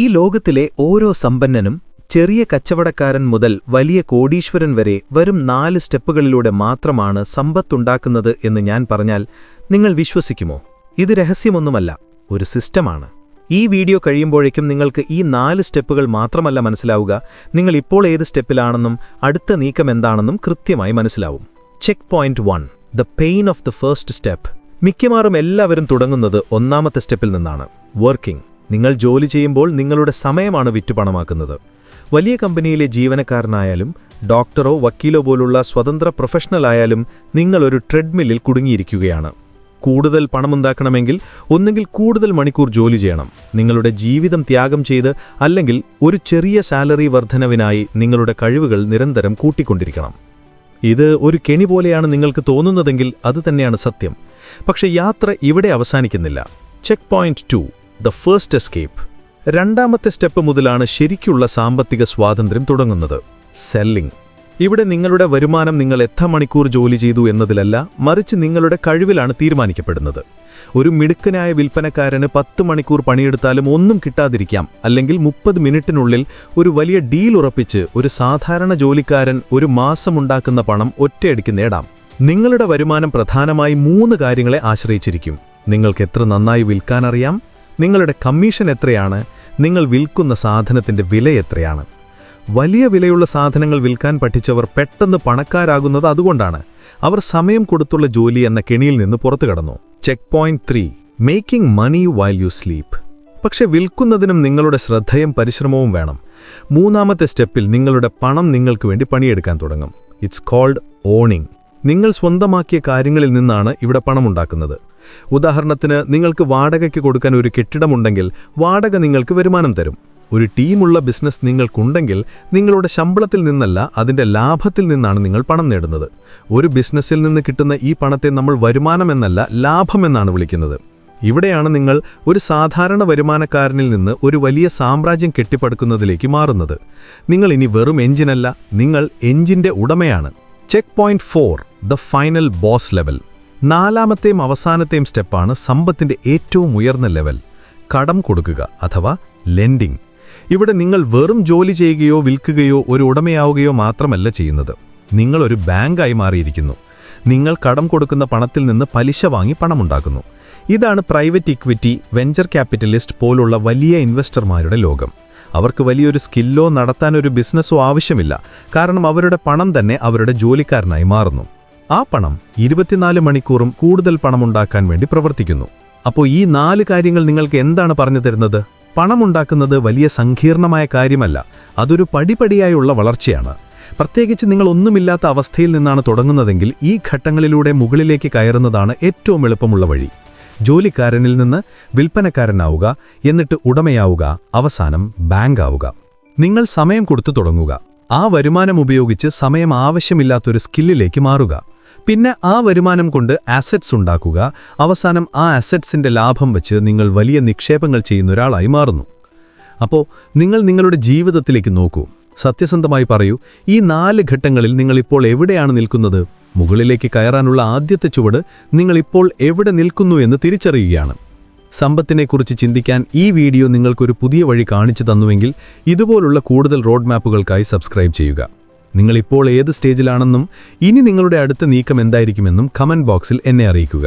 ഈ ലോകത്തിലെ ഓരോ സമ്പന്നനും ചെറിയ കച്ചവടക്കാരൻ മുതൽ വലിയ കോടീശ്വരൻ വരെ വരും 4 സ്റ്റെപ്പുകളിലൂടെ മാത്രമാണ് സമ്പത്തുണ്ടാക്കുന്നത് എന്ന് ഞാൻ പറഞ്ഞാൽ നിങ്ങൾ വിശ്വസിക്കുമോ? ഇത് രഹസ്യമൊന്നുമല്ല, ഒരു സിസ്റ്റമാണ്. ഈ വീഡിയോ കഴിയുമ്പോഴേക്കും നിങ്ങൾക്ക് ഈ 4 സ്റ്റെപ്പുകൾ മാത്രമല്ല മനസ്സിലാവുക, നിങ്ങൾ ഇപ്പോൾ ഏത് സ്റ്റെപ്പിലാണെന്നും അടുത്ത നീക്കം എന്താണെന്നും കൃത്യമായി മനസ്സിലാവും. Check point 1, the pain of the first step. മിക്കവാറും എല്ലാവരും തുടങ്ങുന്നത് 1ാമത്തെ സ്റ്റെപ്പിൽ നിന്നാണ്, വർക്കിംഗ്. നിങ്ങൾ ജോലി ചെയ്യുമ്പോൾ നിങ്ങളുടെ സമയമാണ് വിറ്റുപണമാക്കുന്നത്. വലിയ കമ്പനിയിലെ ജീവനക്കാരനായാലും ഡോക്ടറോ വക്കീലോ പോലുള്ള സ്വതന്ത്ര പ്രൊഫഷണലായാലും നിങ്ങളൊരു ട്രെഡ്മില്ലിൽ കുടുങ്ങിയിരിക്കുകയാണ്. കൂടുതൽ പണമുണ്ടാക്കണമെങ്കിൽ ഒന്നുകിൽ കൂടുതൽ മണിക്കൂർ ജോലി ചെയ്യണം, നിങ്ങളുടെ ജീവിതം ത്യാഗം ചെയ്ത്, അല്ലെങ്കിൽ ഒരു ചെറിയ സാലറി വർധനവിനായി നിങ്ങളുടെ കഴിവുകൾ നിരന്തരം കൂട്ടിക്കൊണ്ടിരിക്കണം. ഇത് ഒരു കെണി പോലെയാണ് നിങ്ങൾക്ക് തോന്നുന്നതെങ്കിൽ അത് തന്നെയാണ് സത്യം. പക്ഷേ യാത്ര ഇവിടെ അവസാനിക്കുന്നില്ല. Check point 2, the first escape. 2ാമത്തെ സ്റ്റെപ്പ് മുതലാണ് ശരിക്കുള്ള സാമ്പത്തിക സ്വാതന്ത്ര്യം തുടങ്ങുന്നത്, സെല്ലിംഗ്. ഇവിടെ നിങ്ങളുടെ വരുമാനം നിങ്ങൾ എത്ര മണിക്കൂർ ജോലി ചെയ്തു എന്നതിലല്ല, മറിച്ച് നിങ്ങളുടെ കഴിവിലാണ് തീരുമാനിക്കപ്പെടുന്നത്. ഒരു മിടുക്കനായ വിൽപ്പനക്കാരന് 10 മണിക്കൂർ പണിയെടുത്താലും ഒന്നും കിട്ടാതിരിക്കാം, അല്ലെങ്കിൽ 30 മിനിറ്റിനുള്ളിൽ ഒരു വലിയ ഡീൽ ഉറപ്പിച്ച് ഒരു സാധാരണ ജോലിക്കാരൻ ഒരു മാസമുണ്ടാക്കുന്ന പണം ഒറ്റയടിക്ക് നേടാം. നിങ്ങളുടെ വരുമാനം പ്രധാനമായി 3 കാര്യങ്ങളെ ആശ്രയിച്ചിരിക്കും. നിങ്ങൾക്ക് എത്ര നന്നായി വിൽക്കാനറിയാം, നിങ്ങളുടെ കമ്മീഷൻ എത്രയാണ്, നിങ്ങൾ വിൽക്കുന്ന സാധനത്തിന്റെ വില എത്രയാണ്. വലിയ വിലയുള്ള സാധനങ്ങൾ വിൽക്കാൻ പഠിച്ചവർ പെട്ടെന്ന് പണക്കാരാകുന്നത് അതുകൊണ്ടാണ്. അവർ സമയം കൊടുത്തുള്ള ജോലി എന്ന കെണിയിൽ നിന്ന് പുറത്തു കടന്നു. Checkpoint 3, making money while you sleep. പക്ഷെ വിൽക്കുന്നതിനും നിങ്ങളുടെ ശ്രദ്ധയും പരിശ്രമവും വേണം. 3ാമത്തെ സ്റ്റെപ്പിൽ നിങ്ങളുടെ പണം നിങ്ങൾക്ക് വേണ്ടി പണിയെടുക്കാൻ തുടങ്ങും. It's called owning. നിങ്ങൾ സ്വന്തമാക്കിയ കാര്യങ്ങളിൽ നിന്നാണ് ഇവിടെ പണമുണ്ടാക്കുന്നത്. ഉദാഹരണത്തിന്, നിങ്ങൾക്ക് വാടകയ്ക്ക് കൊടുക്കാൻ ഒരു കെട്ടിടമുണ്ടെങ്കിൽ വാടക നിങ്ങൾക്ക് വരുമാനം തരും. ഒരു ടീമുള്ള ബിസിനസ് നിങ്ങൾക്കുണ്ടെങ്കിൽ നിങ്ങളുടെ ശമ്പളത്തിൽ നിന്നല്ല, അതിന്റെ ലാഭത്തിൽ നിന്നാണ് നിങ്ങൾ പണം നേടുന്നത്. ഒരു ബിസിനസ്സിൽ നിന്ന് കിട്ടുന്ന ഈ പണത്തെ നമ്മൾ വരുമാനമെന്നല്ല, ലാഭമെന്നാണ് വിളിക്കുന്നത്. ഇവിടെയാണ് നിങ്ങൾ ഒരു സാധാരണ വരുമാനക്കാരനിൽ നിന്ന് ഒരു വലിയ സാമ്രാജ്യം കെട്ടിപ്പടുക്കുന്നതിലേക്ക് മാറുന്നത്. നിങ്ങൾ ഇനി വെറും എഞ്ചിനല്ല, നിങ്ങൾ എഞ്ചിന്റെ ഉടമയാണ്. Check point 4, the final boss level. 4ാമത്തെയും അവസാനത്തെയും സ്റ്റെപ്പാണ് സമ്പത്തിന്റെ ഏറ്റവും ഉയർന്ന ലെവൽ, കടം കൊടുക്കുക അഥവാ ലെൻഡിംഗ്. ഇവിടെ നിങ്ങൾ വെറും ജോലി ചെയ്യുകയോ വിൽക്കുകയോ ഒരു ഉടമയാവുകയോ മാത്രമല്ല ചെയ്യുന്നത്, നിങ്ങളൊരു ബാങ്കായി മാറിയിരിക്കുന്നു. നിങ്ങൾ കടം കൊടുക്കുന്ന പണത്തിൽ നിന്ന് പലിശ വാങ്ങി പണമുണ്ടാക്കുന്നു. ഇതാണ് പ്രൈവറ്റ് ഇക്വിറ്റി, വെഞ്ചർ ക്യാപിറ്റലിസ്റ്റ് പോലുള്ള വലിയ ഇൻവെസ്റ്റർമാരുടെ ലോകം. അവർക്ക് വലിയൊരു സ്കില്ലോ നടത്താനൊരു ബിസിനസ്സോ ആവശ്യമില്ല, കാരണം അവരുടെ പണം തന്നെ അവരുടെ ജോലിക്കാരനായി മാറുന്നു. ആ പണം 24 മണിക്കൂറും കൂടുതൽ പണമുണ്ടാക്കാൻ വേണ്ടി പ്രവർത്തിക്കുന്നു. അപ്പോൾ ഈ 4 കാര്യങ്ങൾ നിങ്ങൾക്ക് എന്താണ് പറഞ്ഞു തരുന്നത്? പണമുണ്ടാക്കുന്നത് വലിയ സങ്കീർണമായ കാര്യമല്ല, അതൊരു പടിപടിയായുള്ള വളർച്ചയാണ്. പ്രത്യേകിച്ച് നിങ്ങൾ ഒന്നുമില്ലാത്ത അവസ്ഥയിൽ നിന്നാണ് തുടങ്ങുന്നതെങ്കിൽ ഈ ഘട്ടങ്ങളിലൂടെ മുകളിലേക്ക് കയറുന്നതാണ് ഏറ്റവും എളുപ്പമുള്ള വഴി. ജോലിക്കാരനിൽ നിന്ന് വിൽപ്പനക്കാരനാവുക, എന്നിട്ട് ഉടമയാവുക, അവസാനം ബാങ്കാവുക. നിങ്ങൾ സമയം കൊടുത്തു തുടങ്ങുക. ആ വരുമാനം ഉപയോഗിച്ച് സമയം ആവശ്യമില്ലാത്തൊരു സ്കില്ലിലേക്ക് മാറുക. പിന്നെ ആ വരുമാനം കൊണ്ട് അസറ്റ്സ് ഉണ്ടാക്കുക. അവസാനം ആ അസറ്റ്സിന്റെ ലാഭം വെച്ച് നിങ്ങൾ വലിയ നിക്ഷേപങ്ങൾ ചെയ്യുന്ന ഒരാളായി മാറുന്നു. അപ്പോൾ നിങ്ങൾ നിങ്ങളുടെ ജീവിതത്തിലേക്ക് നോക്കൂ. സത്യസന്ധമായി പറയൂ, ഈ 4 ഘട്ടങ്ങളിൽ നിങ്ങളിപ്പോൾ എവിടെയാണ് നിൽക്കുന്നത്? മുകളിലേക്ക് കയറാനുള്ള ആദ്യത്തെ ചുവട് നിങ്ങളിപ്പോൾ എവിടെ നിൽക്കുന്നു എന്ന് തിരിച്ചറിയുകയാണ്. സമ്പത്തിനെക്കുറിച്ച് ചിന്തിക്കാൻ ഈ വീഡിയോ നിങ്ങൾക്കൊരു പുതിയ വഴി കാണിച്ചു തന്നുവെങ്കിൽ ഇതുപോലുള്ള കൂടുതൽ റോഡ് മാപ്പുകൾക്കായി സബ്സ്ക്രൈബ് ചെയ്യുക. നിങ്ങളിപ്പോൾ ഏത് സ്റ്റേജിലാണെന്നും ഇനി നിങ്ങളുടെ അടുത്ത നീക്കം എന്തായിരിക്കുമെന്നും കമന്റ് ബോക്സിൽ എന്നെ അറിയിക്കുക.